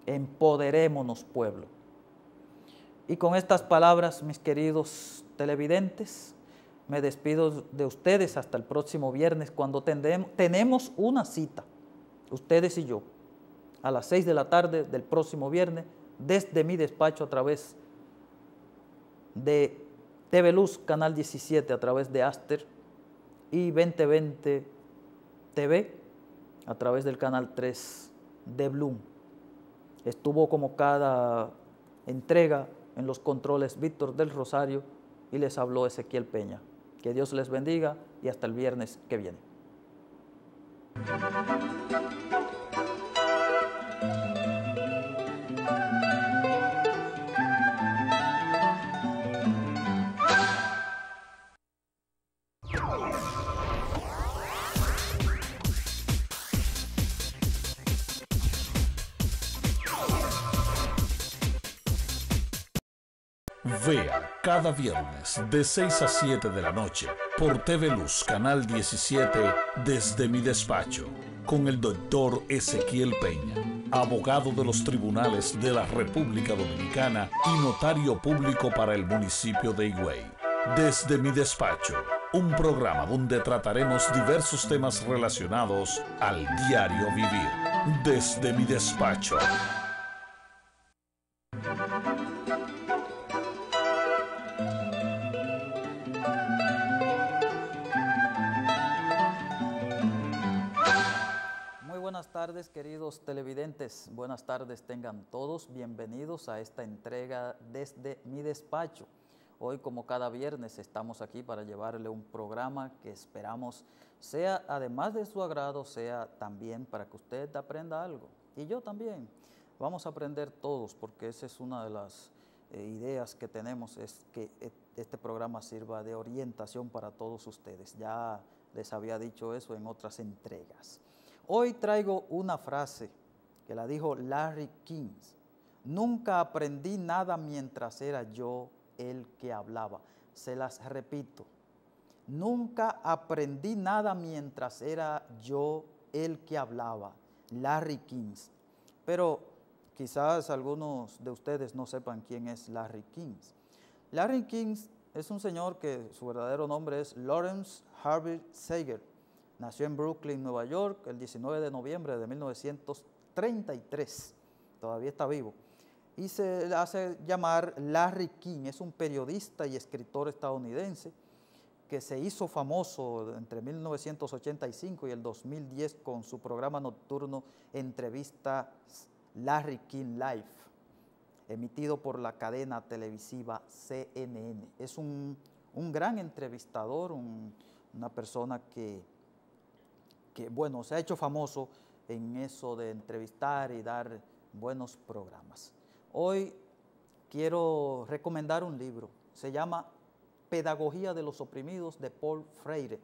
Empoderémonos, pueblo. Y con estas palabras, mis queridos televidentes, me despido de ustedes hasta el próximo viernes, cuando tenemos una cita, ustedes y yo, a las 6 de la tarde del próximo viernes, desde mi despacho a través de TV Luz, Canal 17, a través de Aster, y 2020 TV, a través del Canal 3 de Bloom. Estuvo como cada entrega en los controles Víctor del Rosario y les habló Ezequiel Peña. Que Dios les bendiga y hasta el viernes que viene. Vea cada viernes de 6 a 7 de la noche por TV Luz, Canal 17, Desde mi despacho, con el doctor Ezequiel Peña, abogado de los tribunales de la República Dominicana y notario público para el municipio de Higüey. Desde mi despacho, un programa donde trataremos diversos temas relacionados al diario vivir. Desde mi despacho. Buenas tardes, queridos televidentes, buenas tardes tengan todos, bienvenidos a esta entrega desde mi despacho. Hoy, como cada viernes, estamos aquí para llevarle un programa que esperamos sea, además de su agrado, sea también para que usted aprenda algo. Y yo también, vamos a aprender todos, porque esa es una de las ideas que tenemos, es que este programa sirva de orientación para todos ustedes. Ya les había dicho eso en otras entregas. Hoy traigo una frase que la dijo Larry King. Nunca aprendí nada mientras era yo el que hablaba. Se las repito. Nunca aprendí nada mientras era yo el que hablaba. Larry King. Pero quizás algunos de ustedes no sepan quién es Larry King. Larry King es un señor que su verdadero nombre es Lawrence Harvey Sager. Nació en Brooklyn, Nueva York, el 19 de noviembre de 1933. Todavía está vivo. Y se hace llamar Larry King. Es un periodista y escritor estadounidense que se hizo famoso entre 1985 y el 2010 con su programa nocturno Entrevista Larry King Live, emitido por la cadena televisiva CNN. Es un gran entrevistador, una persona que, bueno, se ha hecho famoso en eso de entrevistar y dar buenos programas. Hoy quiero recomendar un libro, se llama Pedagogía de los Oprimidos, de Paul Freire,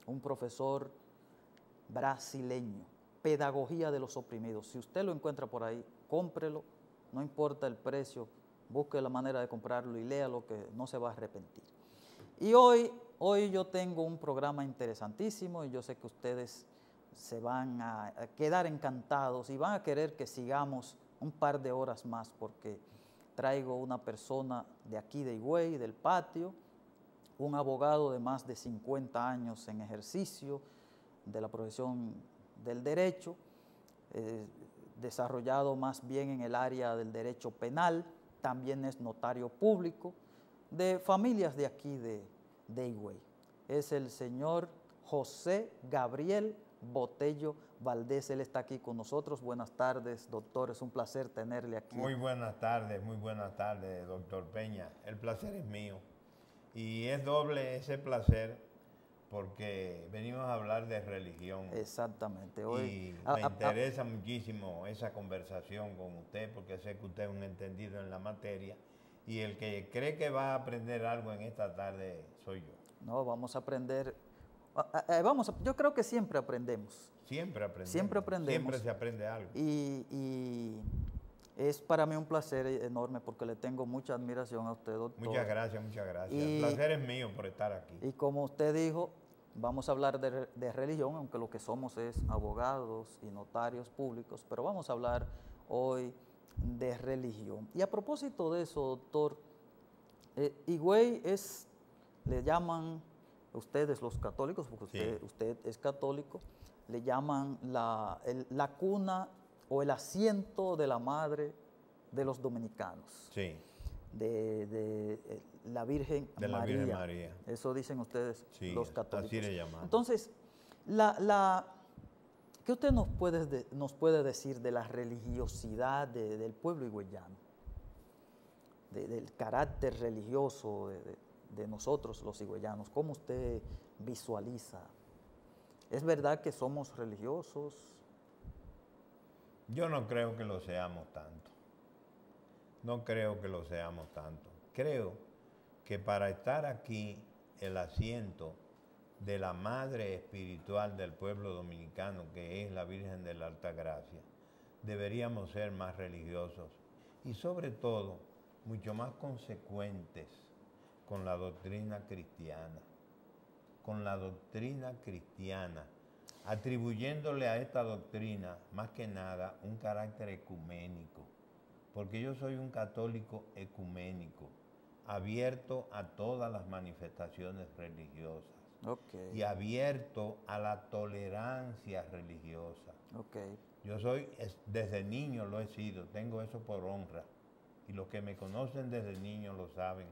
un profesor brasileño. Pedagogía de los Oprimidos. Si usted lo encuentra por ahí, cómprelo, no importa el precio, busque la manera de comprarlo y léalo, que no se va a arrepentir. Y hoy yo tengo un programa interesantísimo y yo sé que ustedes se van a quedar encantados y van a querer que sigamos un par de horas más, porque traigo una persona de aquí de Higüey, del patio, un abogado de más de 50 años en ejercicio de la profesión del derecho, desarrollado más bien en el área del derecho penal, también es notario público, de familias de aquí de Higüey. Es el señor José Gabriel Botello Valdés. Él está aquí con nosotros. Buenas tardes, doctor. Es un placer tenerle aquí. Muy buenas tardes, doctor Peña. El placer es mío. Y es doble ese placer porque venimos a hablar de religión. Exactamente. Hoy me interesa muchísimo esa conversación con usted, porque sé que usted es un entendido en la materia y el que cree que va a aprender algo en esta tarde soy yo. No, vamos a aprender. Yo creo que siempre aprendemos. Siempre aprendemos. Siempre aprendemos. Siempre se aprende algo. Y es para mí un placer enorme porque le tengo mucha admiración a usted, doctor. Muchas gracias, muchas gracias. El placer es mío por estar aquí. Y como usted dijo, vamos a hablar de religión, aunque lo que somos es abogados y notarios públicos, pero vamos a hablar hoy de religión. Y a propósito de eso, doctor, Higüey le llaman, ustedes los católicos, porque usted es católico, le llaman la cuna o el asiento de la madre de los dominicanos. Sí. De la Virgen María. De la Virgen María. Eso dicen ustedes, sí, los católicos. Así le llaman. Entonces, ¿qué usted nos puede decir de la religiosidad del pueblo higüeyano? Del carácter religioso de nosotros los higüeyanos. ¿Cómo usted visualiza? ¿Es verdad que somos religiosos? Yo no creo que lo seamos tanto. No creo que lo seamos tanto. Creo que para estar aquí, el asiento de la madre espiritual del pueblo dominicano, que es la Virgen de la Altagracia, deberíamos ser más religiosos y sobre todo mucho más consecuentes con la doctrina cristiana. Con la doctrina cristiana, atribuyéndole a esta doctrina, más que nada, un carácter ecuménico. Porque yo soy un católico ecuménico, abierto a todas las manifestaciones religiosas. Okay. Y abierto a la tolerancia religiosa. Okay. Yo soy, desde niño lo he sido, tengo eso por honra. Y los que me conocen desde niño lo saben.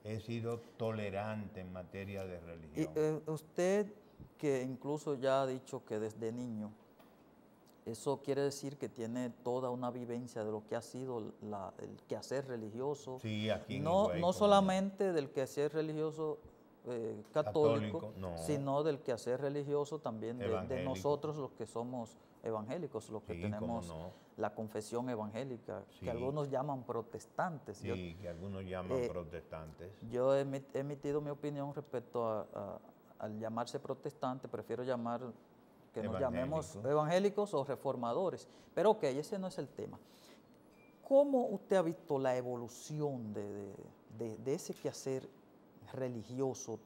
He sido tolerante en materia de religión. Y usted, que incluso ya ha dicho que desde niño, eso quiere decir que tiene toda una vivencia de lo que ha sido el quehacer religioso. Sí, aquí en no, Higüey, no solamente del quehacer religioso católico, no, sino del quehacer religioso también de nosotros los que somos evangélicos, los que tenemos la confesión evangélica, que algunos llaman protestantes. Sí, que algunos llaman protestantes. Yo he emitido mi opinión respecto al llamarse protestante, prefiero llamar que nos llamemos evangélicos o reformadores. Pero ok, ese no es el tema. ¿Cómo usted ha visto la evolución de ese quehacer religioso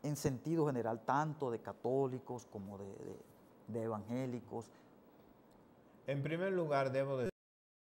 en sentido general, tanto de católicos como de evangélicos? En primer lugar, debo decir